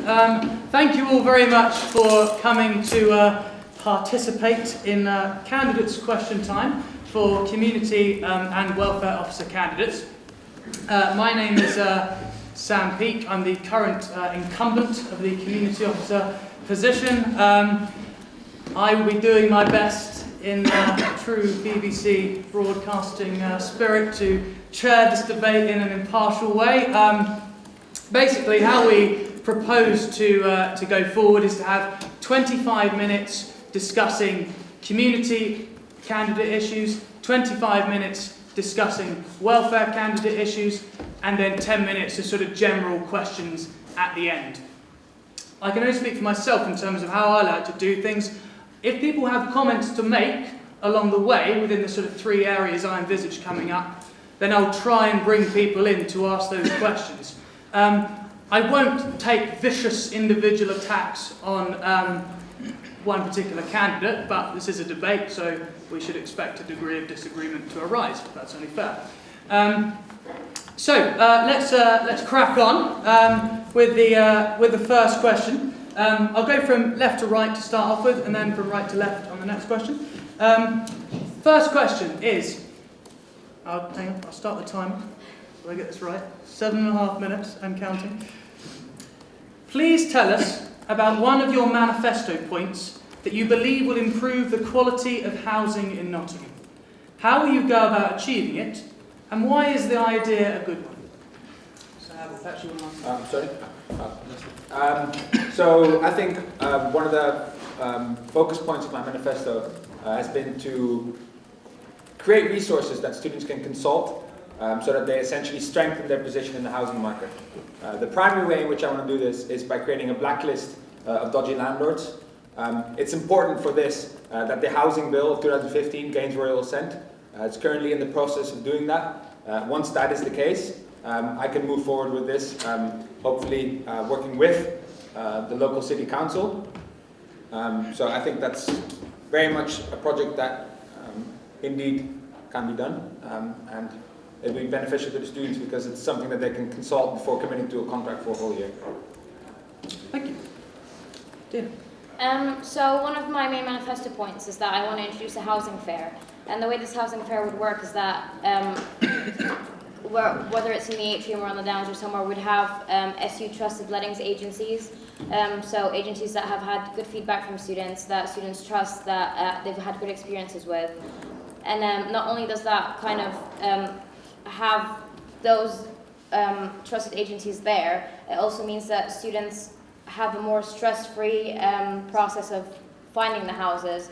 Thank you all very much for coming to participate in candidates' question time for community and welfare officer candidates. My name is Sam Peake. I'm the current incumbent of the community officer position. I will be doing my best in true BBC broadcasting spirit to chair this debate in an impartial way. Basically, how we propose to go forward is to have 25 minutes discussing community candidate issues, 25 minutes discussing welfare candidate issues, and then 10 minutes of sort of general questions at the end. I can only speak for myself in terms of how I like to do things. If people have comments to make along the way within the sort of three areas I envisage coming up, then I'll try and bring people in to ask those questions. I won't take vicious individual attacks on one particular candidate, but this is a debate, so we should expect a degree of disagreement to arise. That's only fair. Let's crack on with the first question. I'll go from left to right to start off with, and then from right to left on the next question. First question is, I'll start the timer. Do I get this right? 7.5 minutes and counting. Please tell us about one of your manifesto points that you believe will improve the quality of housing in Nottingham. How will you go about achieving it, and why is the idea a good one? So I think one of the focus points of my manifesto has been to create resources that students can consult so that they essentially strengthen their position in the housing market. The primary way in which I want to do this is by creating a blacklist of dodgy landlords. It's important for this that the housing bill of 2015 gains royal assent. It's currently in the process of doing that. Once that is the case, I can move forward with this, hopefully working with the local city council. So I think that's very much a project that indeed can be done, and it will be beneficial to the students because it's something that they can consult before committing to a contract for a whole year. Thank you. Dina. So one of my main manifesto points is that I want to introduce a housing fair. And the way this housing fair would work is that whether it's in the atrium or on the downs or somewhere, we'd have SU trusted lettings agencies. So agencies that have had good feedback from students, that students trust, that they've had good experiences with. And not only does that kind of have those trusted agencies there, it also means that students have a more stress-free process of finding the houses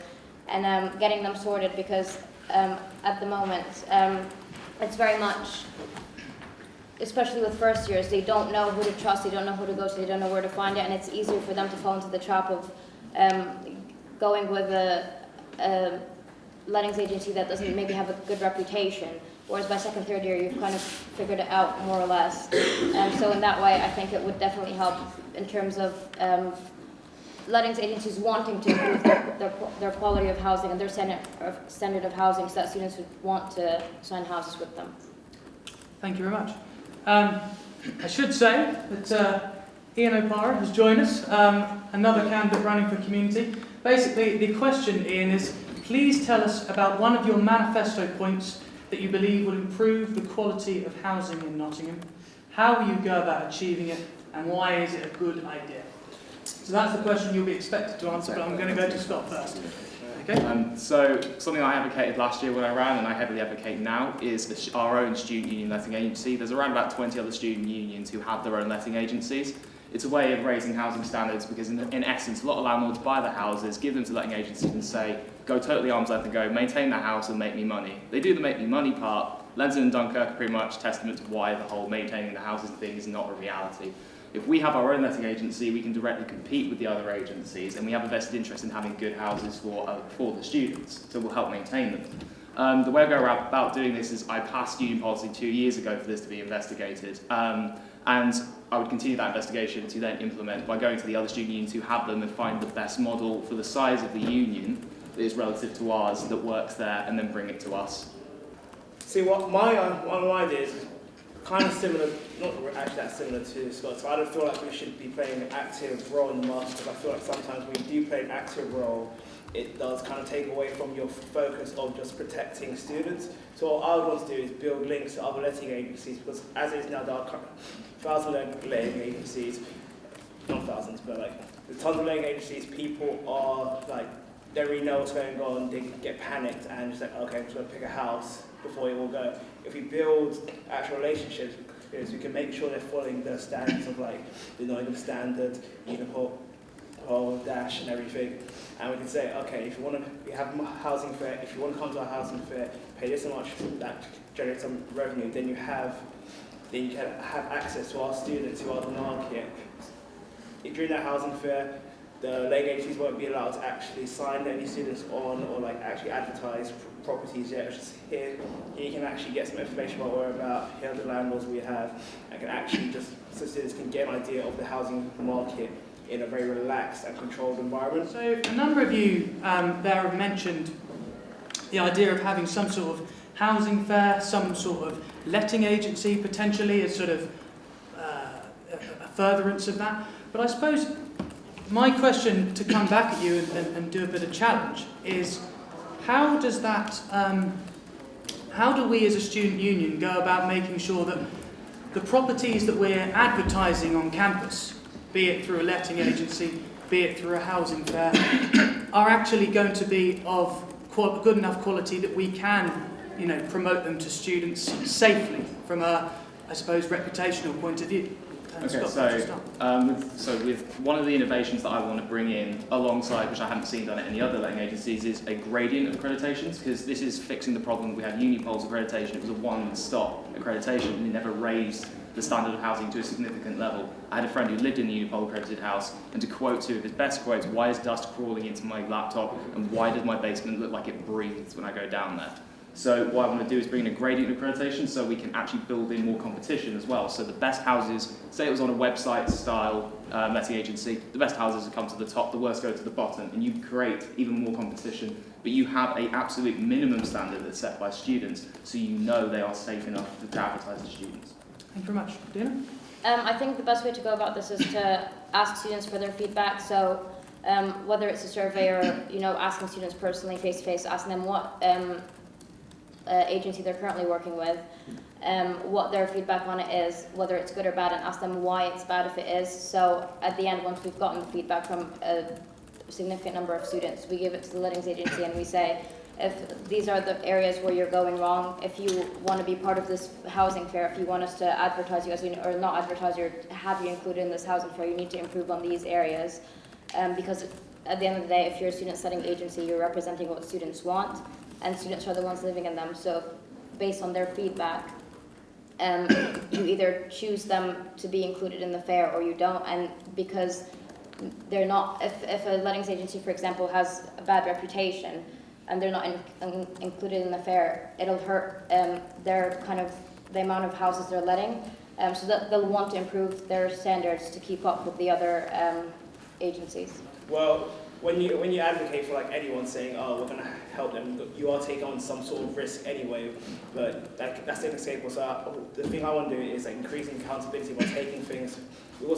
and getting them sorted, because at the moment it's very much, especially with first years, they don't know who to trust, they don't know who to go to, they don't know where to find it, and it's easier for them to fall into the trap of going with a lettings agency that doesn't maybe have a good reputation, whereas by second, third year you've kind of figured it out more or less. So in that way I think it would definitely help in terms of lettings agencies wanting to improve their quality of housing and their standard of housing, so that students would want to sign houses with them. Thank you very much. I should say that Ian O'Para has joined us, another candidate running for community. Basically, the question, Ian, is please tell us about one of your manifesto points that you believe will improve the quality of housing in Nottingham. How will you go about achieving it, and why is it a good idea? So that's the question you'll be expected to answer, but I'm going to go to Scott first. Okay? So something I advocated last year when I ran, and I heavily advocate now, is our own student union letting agency. There's around about 20 other student unions who have their own letting agencies. It's a way of raising housing standards because in essence, a lot of landlords buy the houses, give them to letting agencies and say, go totally arm's length and go, maintain the house and make me money. They do the make me money part. Lenton and Dunkirk are pretty much testament to why the whole maintaining the houses thing is not a reality. If we have our own letting agency, we can directly compete with the other agencies, and we have a vested interest in having good houses for the students, so we'll help maintain them. The way I go about doing this is I passed student policy 2 years ago for this to be investigated, and I would continue that investigation to then implement by going to the other student unions who have them and find the best model for the size of the union that is relative to ours that works there, and then bring it to us. See, what one of my ideas is kind of similar, not actually that similar to Scott. So I don't feel like we should be playing an active role in the market, because I feel like sometimes when you do play an active role, it does kind of take away from your focus of just protecting students. So what I would want to do is build links to other letting agencies, because as it is now, there are thousands of letting agencies, not thousands, but like there's tons of letting agencies. People are like, they don't really know what's going on, they get panicked and just like, okay, I'm just going to pick a house before it will go. If we build actual relationships, we can make sure they're following the standards of like the Nottingham Standard, Unipol, Dash and everything. And we can say, okay, if you want to, we have a housing fair, if you want to come to our housing fair, pay this much, that generates some revenue, then you can have access to our students who are the market. During that housing fair, the letting agencies won't be allowed to actually sign any students on or like actually advertise properties yet. It's just here you can actually get some information about where we're about, here are the landlords we have, and can actually just, so students can get an idea of the housing market in a very relaxed and controlled environment. So a number of you there have mentioned the idea of having some sort of housing fair, some sort of letting agency potentially as sort of a furtherance of that. But I suppose my question to come back at you and do a bit of challenge is, how does that, how do we as a student union go about making sure that the properties that we're advertising on campus, be it through a letting agency, be it through a housing fair, are actually going to be of good enough quality that we can, promote them to students safely from a, I suppose, reputational point of view? Okay, so with one of the innovations that I want to bring in alongside, which I haven't seen done at any other letting agencies, is a gradient of accreditations, because this is fixing the problem. We had Unipol's accreditation. It was a one-stop accreditation, and it never raised the standard of housing to a significant level. I had a friend who lived in the Unipol accredited house, and to quote two of his best quotes, "Why is dust crawling into my laptop, and why does my basement look like it breathes when I go down there?" So what I want to do is bring in a gradient accreditation so we can actually build in more competition as well. So the best houses, say it was on a website style letting agency, the best houses would come to the top, the worst go to the bottom, and you create even more competition, but you have an absolute minimum standard that's set by students, so you know they are safe enough to advertise to students. Thank you very much. Dina? I think the best way to go about this is to ask students for their feedback. So whether it's a survey or asking students personally, face to face, asking them what agency they're currently working with, what their feedback on it is, whether it's good or bad, and ask them why it's bad if it is. So at the end, once we've gotten the feedback from a significant number of students, we give it to the lettings agency and we say, if these are the areas where you're going wrong, if you want to be part of this housing fair, if you want us to advertise you as or not advertise you, or have you included in this housing fair, you need to improve on these areas. Because at the end of the day, if you're a student setting agency, you're representing what students want, and students are the ones living in them. So based on their feedback, you either choose them to be included in the fair or you don't. And because they're not, if a lettings agency, for example, has a bad reputation and they're not included in the fair, it'll hurt their kind of the amount of houses they're letting. So that they'll want to improve their standards to keep up with the other agencies. Well, when you advocate for like anyone saying, oh, we're going to help them, you are taking on some sort of risk anyway, but that's inescapable. So the thing I want to do is like increasing accountability by taking things. We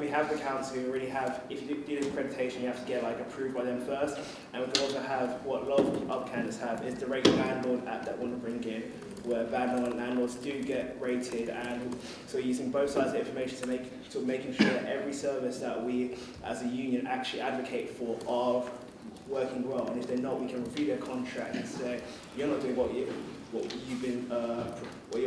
have the council who already have, if you do the accreditation, you have to get like approved by them first, and we can also have what a lot of other candidates have is the rated landlord app that we want to bring in, where landlords do get rated, and so we're using both sides of the information to making sure that every service that we as a union actually advocate for are working well, and if they're not, we can review their contract and say, you're not doing what you're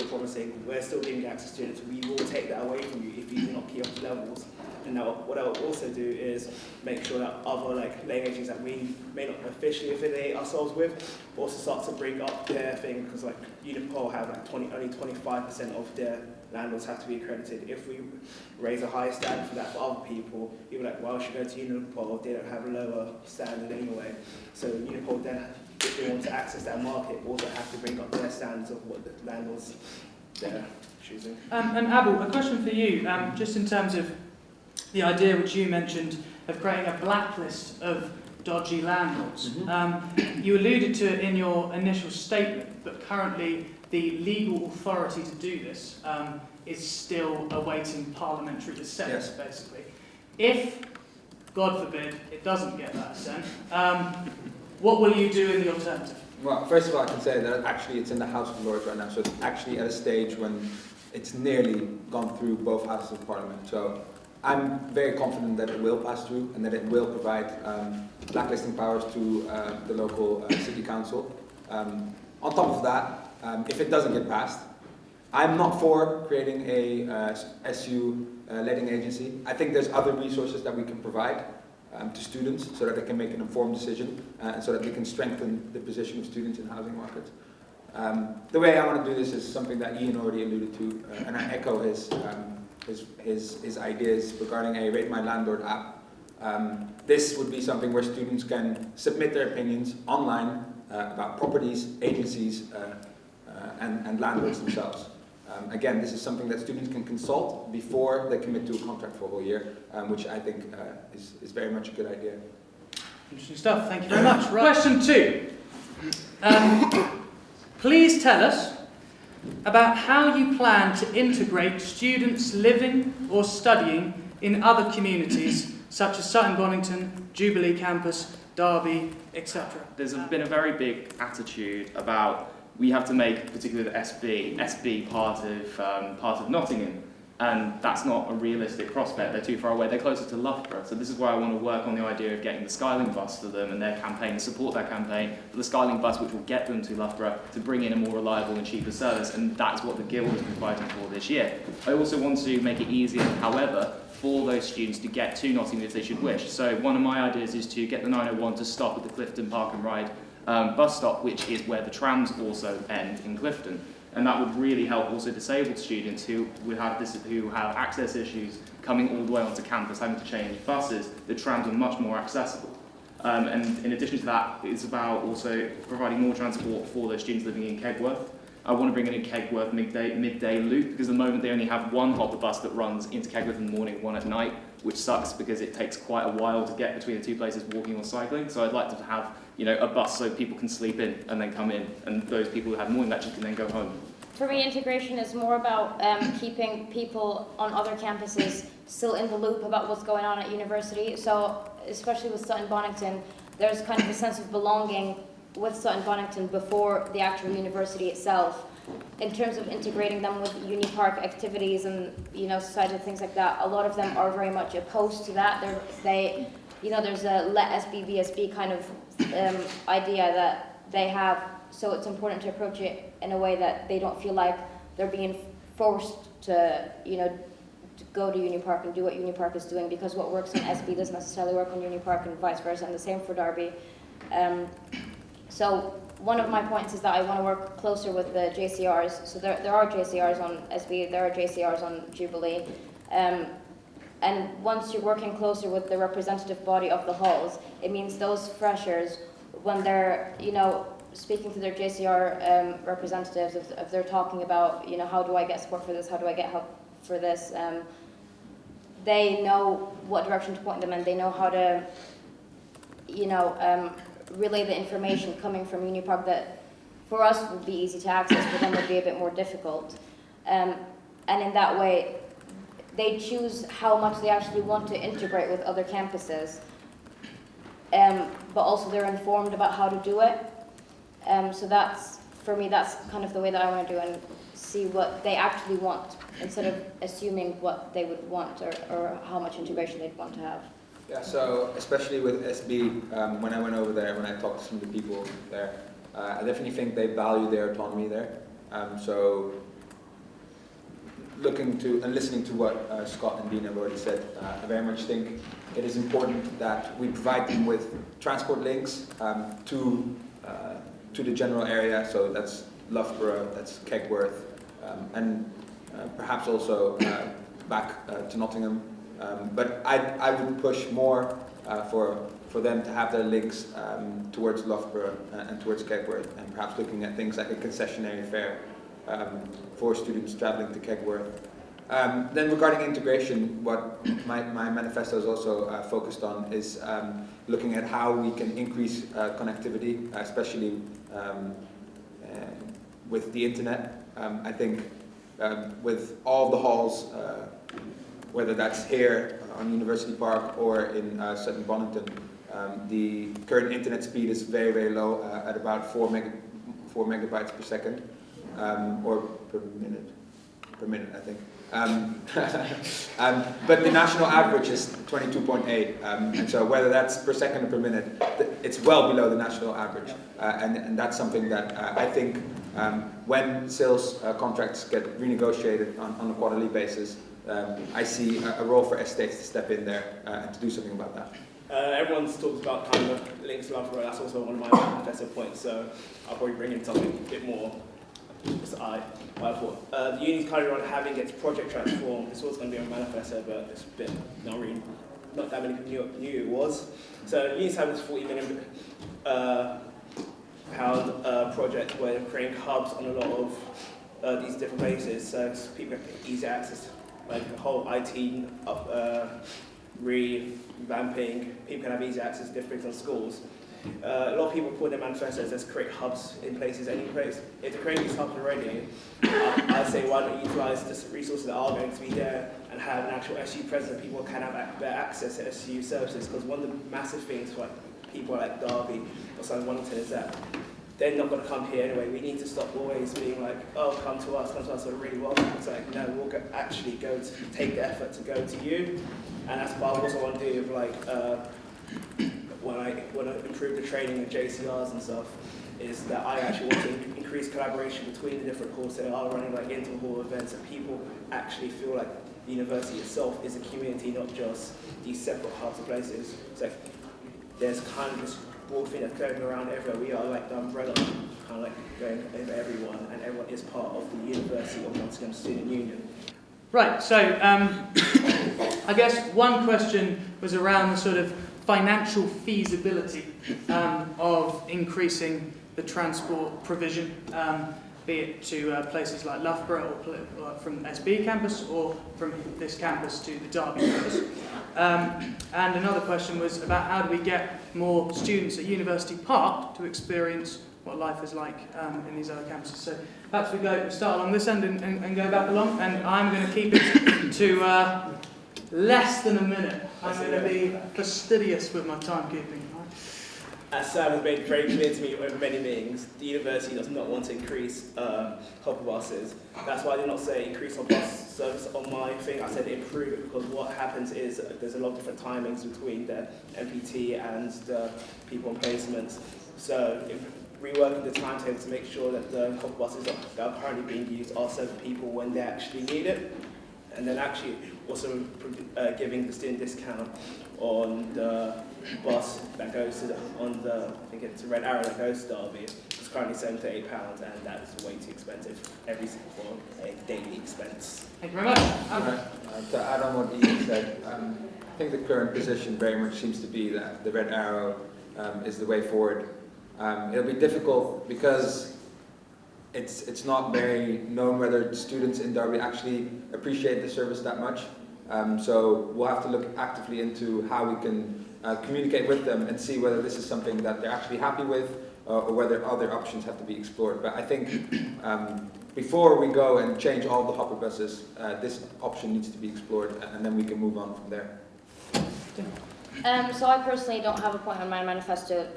promising, we're still giving you access to students, we will take that away from you if you do not keep up the levels. And now what I'll also do is make sure that other letting agencies that we may not officially affiliate ourselves with also start to bring up their thing, because like Unipol have like only 25% of their landlords have to be accredited. If we raise a higher standard for that for other people, people are like, well, I should go to Unipol, they don't have a lower standard anyway. So Unipol then, if they want to access that market, also have to bring up their standards of what the landlords they're choosing. And Abel, a question for you, just in terms of the idea which you mentioned of creating a blacklist of dodgy landlords. You alluded to it in your initial statement, but currently the legal authority to do this is still awaiting parliamentary assent, Yes. basically. If, God forbid, it doesn't get that assent, what will you do in the alternative? Well, first of all, I can say that actually it's in the House of Lords right now, so it's actually at a stage when it's nearly gone through both houses of Parliament. So I'm very confident that it will pass through and that it will provide blacklisting powers to the local city council. On top of that, if it doesn't get passed, I'm not for creating a SU letting agency. I think there's other resources that we can provide to students so that they can make an informed decision and so that we can strengthen the position of students in housing markets. The way I want to do this is something that Ian already alluded to, and I echo his ideas regarding a Rate My Landlord app. This would be something where students can submit their opinions online about properties, agencies, and landlords themselves. Again, this is something that students can consult before they commit to a contract for a whole year, which I think is very much a good idea. Interesting stuff, thank you very much. Right. Question 2. Please tell us about how you plan to integrate students living or studying in other communities such as Sutton Bonington, Jubilee Campus, Derby, etc. There's been a very big attitude about we have to make, particularly the SB part of Nottingham, and that's not a realistic prospect. They're too far away. They're closer to Loughborough. So this is why I want to work on the idea of getting the Skylink bus for them and their campaign, and support that campaign for the Skylink bus, which will get them to Loughborough to bring in a more reliable and cheaper service, and that's what the Guild has been fighting for this year. I also want to make it easier, however, for those students to get to Nottingham if they should wish. So one of my ideas is to get the 901 to stop at the Clifton Park and Ride bus stop, which is where the trams also end in Clifton. And that would really help also disabled students who have access issues coming all the way onto campus, having to change buses. The trams are much more accessible. And in addition to that, it's about also providing more transport for those students living in Kegworth. I want to bring in a Kegworth midday loop, because at the moment they only have one hopper bus that runs into Kegworth in the morning, one at night, which sucks because it takes quite a while to get between the two places walking or cycling. So I'd like to have, a bus so people can sleep in and then come in, and those people who have morning lectures can then go home. For me, integration is more about keeping people on other campuses still in the loop about what's going on at university. So, especially with Sutton Bonington, there's kind of a sense of belonging with Sutton Bonington before the actual university itself. In terms of integrating them with uni park activities and society things like that, a lot of them are very much opposed to that. There's a let SB be SB kind of idea that they have. So it's important to approach it in a way that they don't feel like they're being forced to, to go to Uni Park and do what Uni Park is doing, because what works on SB doesn't necessarily work on Uni Park and vice versa, and the same for Derby. So one of my points is that I want to work closer with the JCRs. So there are JCRs on SB, there are JCRs on Jubilee. And once you're working closer with the representative body of the halls, it means those freshers, when they're, speaking to their JCR representatives, if they're talking about, how do I get support for this, how do I get help for this, they know what direction to point them in, they know how to, relay the information coming from Unipark that for us would be easy to access, for them would be a bit more difficult. And in that way, they choose how much they actually want to integrate with other campuses, but also they're informed about how to do it. So that's, for me, that's kind of the way that I want to do it, and see what they actually want, instead of assuming what they would want or how much integration they'd want to have. Yeah, so especially with SB, when I went over there, when I talked to some of the people there, I definitely think they value their autonomy there. So looking to and listening to what Scott and Dina have already said, I very much think it is important that we provide them with transport links to the general area. So that's Loughborough, that's Kegworth, and perhaps also back to Nottingham. But I would push more for them to have their links towards Loughborough and towards Kegworth, and perhaps looking at things like a concessionary fare for students travelling to Kegworth. Then regarding integration, what my manifesto is also focused on is looking at how we can increase connectivity, especially with the internet. I think with all the halls, whether that's here on University Park or in Sutton Bonington, the current internet speed is very, very low at about 4 megabytes per second, or per minute, I think. But the national average is 22.8, and so whether that's per second or per minute, it's well below the national average, and that's something that I think when sales contracts get renegotiated on a quarterly basis, I see a role for estates to step in there and to do something about that. Everyone's talked about kind of links to Loughborough. That's also one of my manifesto points, so I'll probably bring in something a bit more. The union's currently on having its project transformed. This was going to be a manifesto, but it's been not that many people knew it was. So the union's having this £40 million project where they're creating hubs on a lot of these different places, so people have easy access, like the whole IT revamping. People can have easy access to different things on schools. A lot of people put their manifestos as create hubs in places, any place. If they're creating these hubs already, I'd say why not utilise the resources that are going to be there and have an actual SU presence that people can have better access to SU services. Because one of the massive things for people like Derby or South Wellington is that they're not going to come here anyway. We need to stop always being like, oh, come to us, we're really welcome. It's like, no, we'll actually take the effort to go to you. And that's what I also want to do with when I want to improve the training of JCRs and stuff, is that I actually want to increase collaboration between the different courses that are running like inter-hall events, and people actually feel like the university itself is a community, not just these separate hubs of places. So there's kind of this broad thing that's going around everywhere. We are like the umbrella, kind of like going over everyone, and everyone is part of the University of Nottingham Student Union. Right, so I guess one question was around the sort of financial feasibility of increasing the transport provision, be it to places like Loughborough or from SB campus or from this campus to the Derby campus. And another question was about how do we get more students at University Park to experience what life is like in these other campuses. So perhaps we start along this end and go back along, and I'm going to keep it to less than a minute. I'm going to be fastidious with my timekeeping. As Sam has made very clear to me over many meetings, the university does not want to increase hopper buses. That's why I did not say increase our bus service on my thing. I said improve it, because what happens is there's a lot of different timings between the MPT and the people on placements. So reworking the timetable to make sure that the hopper buses that are currently being used are served for people when they actually need it. And then actually also giving the student discount on the bus that goes to I think it's a Red Arrow that goes to Derby. It's currently £7 to £8, and that is way too expensive for a daily expense. Thank you very much. To add on what Ian said, I think the current position very much seems to be that the Red Arrow is the way forward. It'll be difficult because it's not very known whether students in Derby actually appreciate the service that much. So we'll have to look actively into how we can communicate with them and see whether this is something that they're actually happy with or whether other options have to be explored. But I think before we go and change all the hopper buses, this option needs to be explored, and then we can move on from there. So I personally don't have a point on my manifesto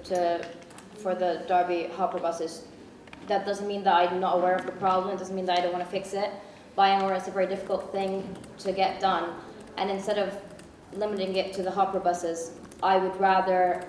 for the Derby hopper buses. That doesn't mean that I'm not aware of the problem. It doesn't mean that I don't want to fix it. But I am aware it's a very difficult thing to get done. And instead of limiting it to the hopper buses, I would rather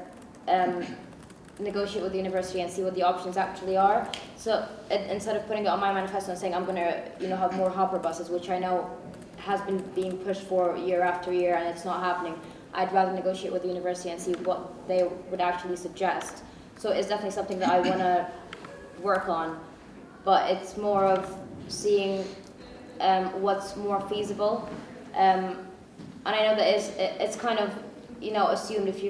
negotiate with the university and see what the options actually are. So instead of putting it on my manifesto and saying I'm going to have more hopper buses, which I know has been being pushed for year after year and it's not happening, I'd rather negotiate with the university and see what they would actually suggest. So it's definitely something that I want to work on, but it's more of seeing what's more feasible. And I know that it's kind of assumed if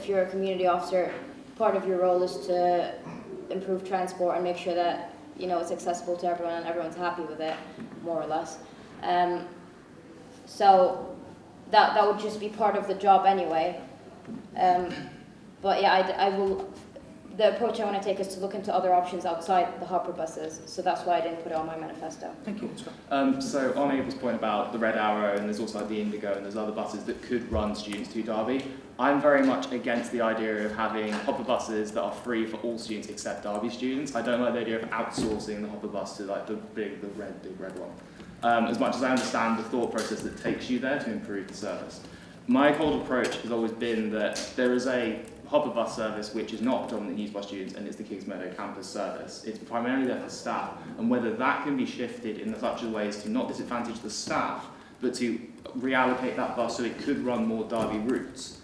you're a community officer, part of your role is to improve transport and make sure that it's accessible to everyone and everyone's happy with it, more or less. So that would just be part of the job anyway. But yeah, I will the approach I want to take is to look into other options outside the hopper buses. So that's why I didn't put it on my manifesto. Thank you. So on Abel's point about the Red Arrow, and there's also the Indigo, and there's other buses that could run students to Derby, I'm very much against the idea of having hopper buses that are free for all students except Derby students. I don't like the idea of outsourcing the hopper bus to like the big red one. As much as I understand the thought process that takes you there to improve the service. My whole approach has always been that there is a hopper bus service which is not predominantly used by students, and it's the Kingsmeadow campus service. It's primarily there for staff, and whether that can be shifted in such a way as to not disadvantage the staff, but to reallocate that bus so it could run more Derby routes.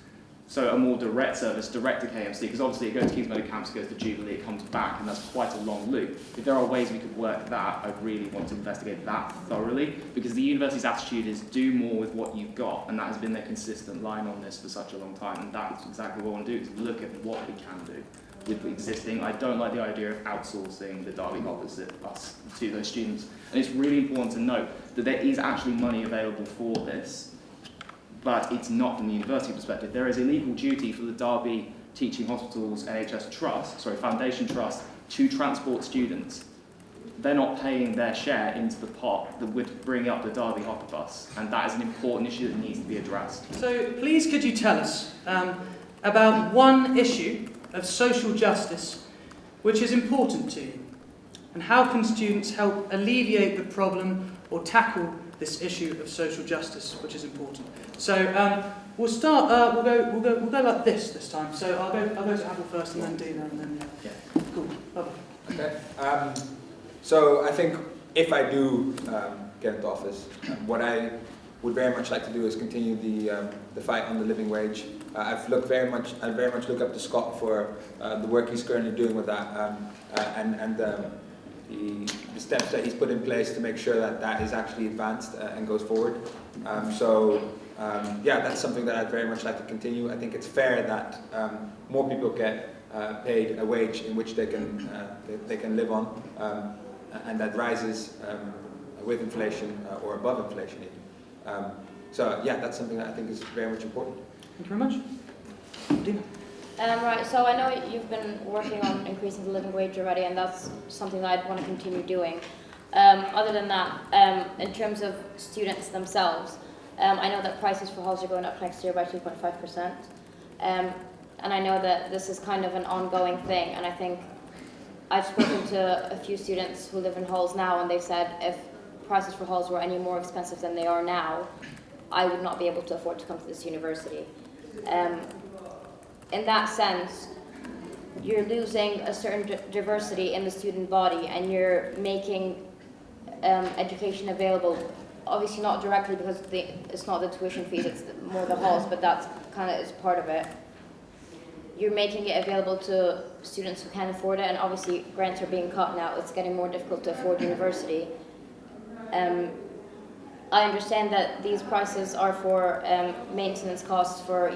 So a more direct service, direct to KMC, because obviously it goes to Kingsmeadow campus, it goes to Jubilee, it comes back, and that's quite a long loop. If there are ways we could work that, I'd really want to investigate that thoroughly, because the university's attitude is do more with what you've got, and that has been their consistent line on this for such a long time, and that's exactly what I want to do, is look at what we can do with the existing. I don't like the idea of outsourcing the Derby hoppers to those students, and it's really important to note that there is actually money available for this, but it's not from the university perspective. There is a legal duty for the Derby Teaching Hospitals NHS Foundation Trust to transport students. They're not paying their share into the pot that would bring up the Derby hopper bus, and that is an important issue that needs to be addressed. So please could you tell us about one issue of social justice which is important to you, and how can students help alleviate the problem or tackle this issue of social justice which is important? So we'll start. We'll go like this time. So I'll go to Abel first, and then Dina, and then Cool. Lovely. Okay. So I think if I do get into office, what I would very much like to do is continue the fight on the living wage. I very much look up to Scott for the work he's currently doing with that, and the steps that he's put in place to make sure that that is actually advanced and goes forward. Yeah, that's something that I'd very much like to continue. I think it's fair that more people get paid a wage in which they can live on, and that rises with inflation or above inflation even. So yeah, that's something that I think is very much important. Thank you very much. Dina. Right, so I know you've been working on increasing the living wage already, and that's something that I'd want to continue doing. Other than that, in terms of students themselves, I know that prices for halls are going up next year by 2.5%. And I know that this is kind of an ongoing thing, and I think I've spoken to a few students who live in halls now, and they've said if prices for halls were any more expensive than they are now, I would not be able to afford to come to this university. In that sense, you're losing a certain diversity in the student body, and you're making education available, obviously not directly because it's not the tuition fees, it's more the halls, but that's kind of is part of it. You're making it available to students who can't afford it, and obviously grants are being cut now, it's getting more difficult to afford university. I understand that these prices are for maintenance costs for,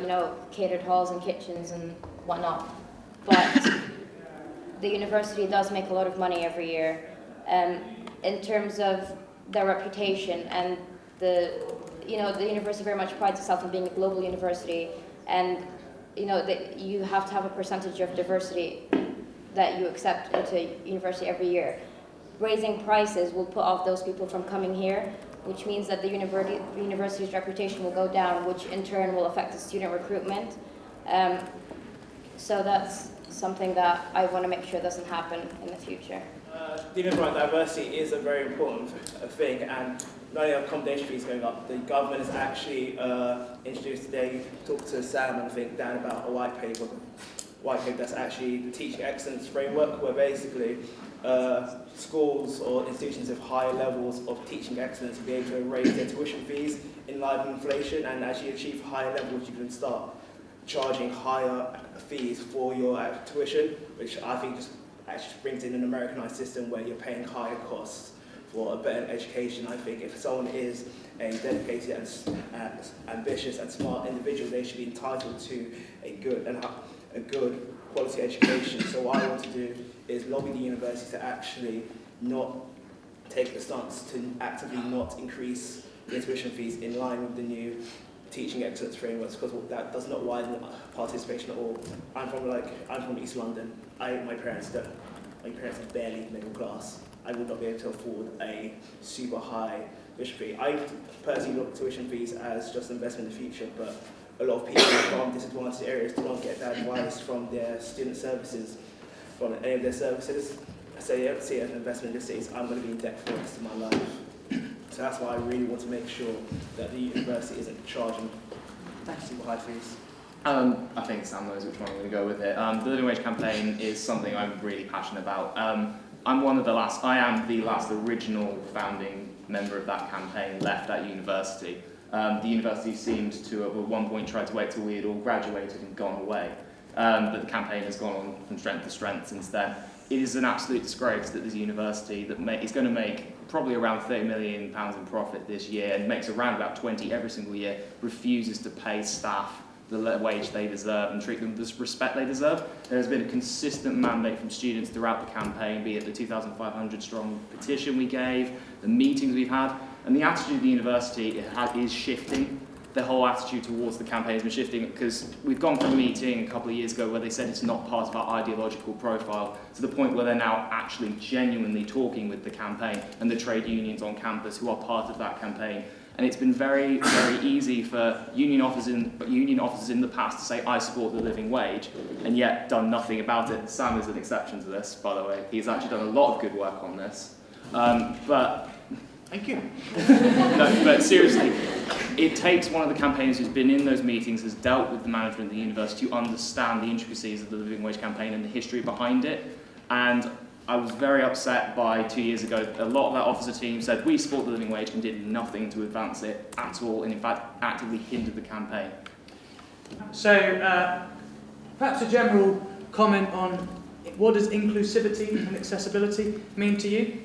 catered halls and kitchens and whatnot, but the university does make a lot of money every year. In terms of their reputation, and the university very much prides itself on being a global university, and you have to have a percentage of diversity that you accept into university every year. Raising prices will put off those people from coming here, which means that the university's reputation will go down, which in turn will affect the student recruitment. So that's something that I want to make sure doesn't happen in the future. Dina's right, diversity is a very important thing, and not only are accommodation fees going up, the government has actually introduced today, talked to Sam and I think Dan about a white paper that's actually the teaching excellence framework, where basically schools or institutions of higher levels of teaching excellence will be able to raise their tuition fees in line with inflation, and as you achieve higher levels you can start charging higher fees for your tuition, which I think just actually brings in an Americanized system where you're paying higher costs for a better education. I think if someone is a dedicated and ambitious and smart individual, they should be entitled to a good quality education. So what I want to do is lobby the university to actually not take the stance to actively not increase the tuition fees in line with the new teaching excellence frameworks, because that does not widen participation at all. I'm from East London. My parents are barely middle class. I would not be able to afford a super high tuition fee. I personally look at tuition fees as just an investment in the future, but a lot of people from disadvantaged areas do not get that advice from their student services, from any of their services. So you don't see it as an investment in the cities. I'm going to be in debt for the rest of my life. So that's why I really want to make sure that the university isn't charging super high fees. I think Sam knows which one I'm going to go with it. The living wage campaign is something I'm really passionate about. I am the last original founding member of that campaign left at university. The university seemed to have at one point tried to wait till we had all graduated and gone away. But the campaign has gone on from strength to strength since then. It is an absolute disgrace that this university that is going to make probably around £30 million in profit this year and makes around about 20 every single year, refuses to pay staff the wage they deserve and treat them with the respect they deserve. There has been a consistent mandate from students throughout the campaign, be it the 2,500 strong petition we gave, the meetings we've had, and the attitude of the university is shifting. The whole attitude towards the campaign has been shifting because we've gone from a meeting a couple of years ago where they said it's not part of our ideological profile to the point where they're now actually genuinely talking with the campaign and the trade unions on campus who are part of that campaign. And it's been very, very easy for union officers in the past to say, I support the living wage, and yet done nothing about it. Sam is an exception to this, by the way. He's actually done a lot of good work on this. But Thank you. no, but seriously, it takes one of the campaigners who's been in those meetings, has dealt with the management of the university to understand the intricacies of the living wage campaign and the history behind it. And I was very upset by 2 years ago. A lot of that officer team said, we support the living wage and did nothing to advance it at all, and in fact actively hindered the campaign. So perhaps a general comment on what does inclusivity and accessibility mean to you?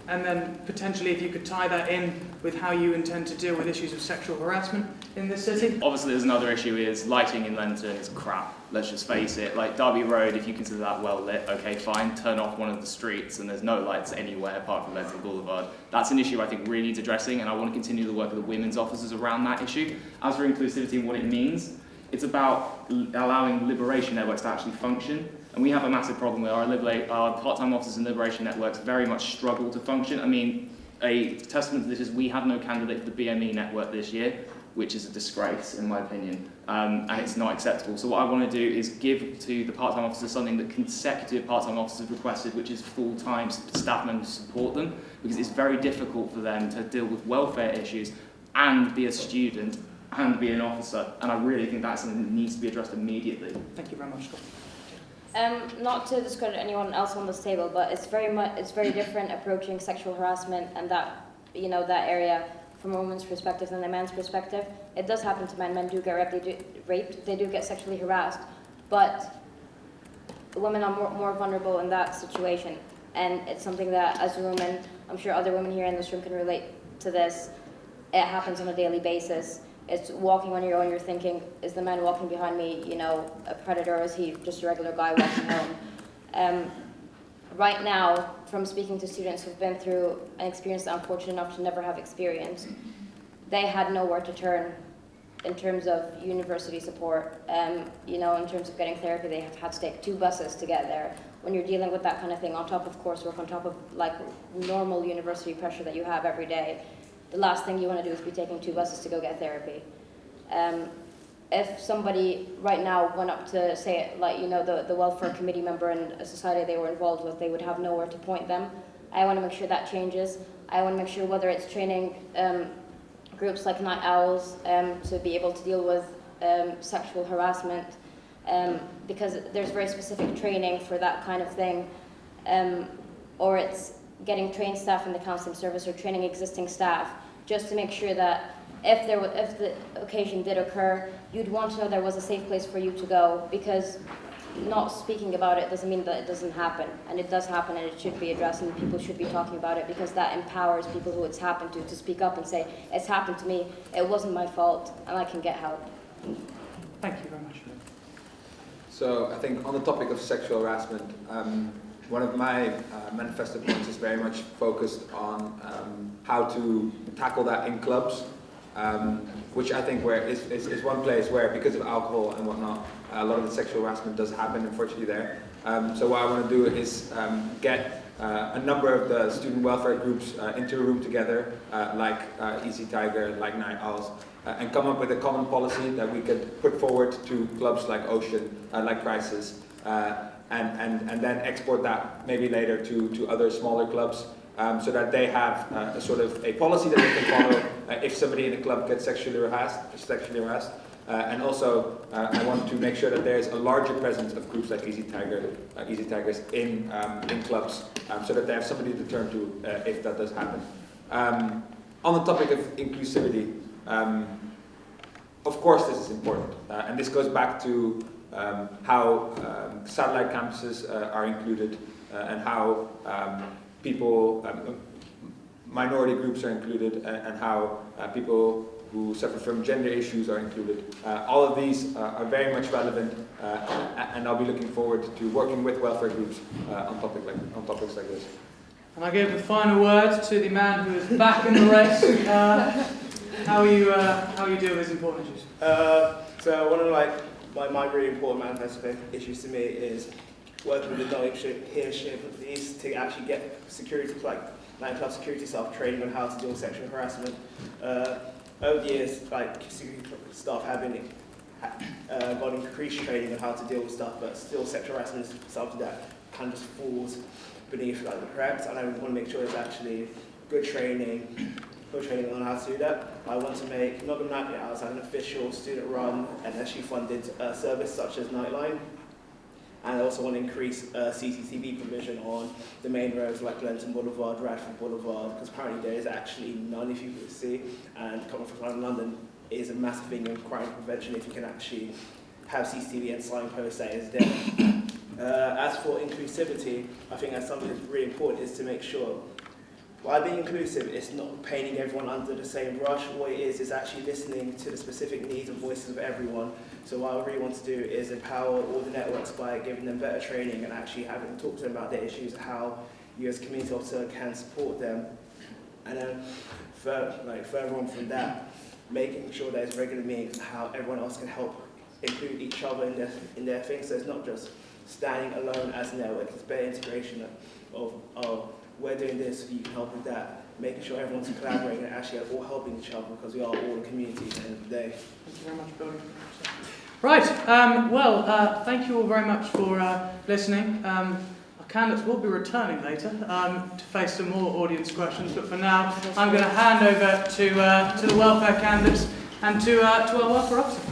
And then potentially if you could tie that in with how you intend to deal with issues of sexual harassment in this city. Obviously there's another issue is lighting in Lenton is crap, let's just face it. Like Derby Road, if you consider that well lit, okay fine, turn off one of the streets and there's no lights anywhere apart from Lenton Boulevard. That's an issue I think really needs addressing, and I want to continue the work of the women's officers around that issue. As for inclusivity and what it means, it's about allowing liberation networks to actually function. And we have a massive problem where our part-time officers and liberation networks very much struggle to function. I mean, a testament to this is we have no candidate for the BME network this year, which is a disgrace in my opinion, and it's not acceptable. So what I want to do is give to the part-time officers something that consecutive part-time officers have requested, which is full-time staff members to support them, because it's very difficult for them to deal with welfare issues and be a student and be an officer. And I really think that's something that needs to be addressed immediately. Thank you very much, Scott. Not to discredit anyone else on this table, but it's very different approaching sexual harassment and that area from a woman's perspective than a man's perspective. It does happen to men. Men do get raped. They do get sexually harassed, but women are more vulnerable in that situation. And it's something that, as a woman, I'm sure other women here in this room can relate to this. It happens on a daily basis. It's walking on your own, you're thinking, is the man walking behind me, a predator, or is he just a regular guy walking home? Right now, from speaking to students who've been through an experience that I'm fortunate enough to never have experienced, they had nowhere to turn in terms of university support. In terms of getting therapy, they have had to take 2 buses to get there. When you're dealing with that kind of thing, on top of coursework, on top of normal university pressure that you have every day, the last thing you want to do is be taking 2 buses to go get therapy. If somebody right now went up to, say, the welfare committee member in a society they were involved with, they would have nowhere to point them. I want to make sure that changes. I want to make sure whether it's training groups like Night Owls to be able to deal with sexual harassment, because there's very specific training for that kind of thing, or it's getting trained staff in the counselling service or training existing staff, just to make sure that if the occasion did occur, you'd want to know there was a safe place for you to go, because not speaking about it doesn't mean that it doesn't happen, and it does happen, and it should be addressed, and people should be talking about it, because that empowers people who it's happened to speak up and say, it's happened to me, it wasn't my fault, and I can get help. Thank you very much. So I think on the topic of sexual harassment, one of my manifesto points is very much focused on how to tackle that in clubs. which I think is one place where, because of alcohol and whatnot, a lot of the sexual harassment does happen, unfortunately, there. So what I want to do is get a number of the student welfare groups into a room together, like Easy Tiger, like Night Owls, and come up with a common policy that we could put forward to clubs like Ocean, like Crisis, and then export that maybe later to other smaller clubs, so that they have a sort of a policy that they can follow if somebody in a club gets sexually harassed. And also, I want to make sure that there's a larger presence of groups like Easy Tigers in clubs, so that they have somebody to turn to if that does happen. On the topic of inclusivity, of course this is important, and this goes back to how satellite campuses are included, and how people, minority groups are included, and how people who suffer from gender issues are included. All of these are very much relevant, and I'll be looking forward to working with welfare groups on topics like this. And I give the final word to the man who is back in the race. How you deal with these important issues? So one of my really important manifesto issues to me is working with the leadership of these to actually get security, like nightclub security staff training on how to deal with sexual harassment. Over the years, like security staff have got increased training on how to deal with stuff, but still sexual harassment is something that kind of just falls beneath like the cracks, and I want to make sure there's actually good training on how to do that. I want to make Nottingham Night Owls an official student-run and actually funded service such as Nightline. And I also want to increase CCTV provision on the main roads like Glenton Boulevard, Radford Boulevard, because apparently there is actually none if you can see. And coming from London is a massive thing in crime prevention if you can actually have CCTV and signposts that is there. As for inclusivity, I think that's something that's really important is to make sure by being inclusive, it's not painting everyone under the same brush. What it is actually listening to the specific needs and voices of everyone. So what I really want to do is empower all the networks by giving them better training and actually having them talk to them about their issues, how you as a community officer can support them. And then further on from that, making sure there's regular meetings and how everyone else can help include each other in their things. So it's not just standing alone as a network, it's better integration of we're doing this, you can help with that, making sure everyone's collaborating and actually all helping each other because we are all a community at the end of the day. Thank you very much, Bill. Right, thank you all very much for listening. Our candidates will be returning later to face some more audience questions, but for now I'm going to hand over to the welfare candidates and to our welfare officer.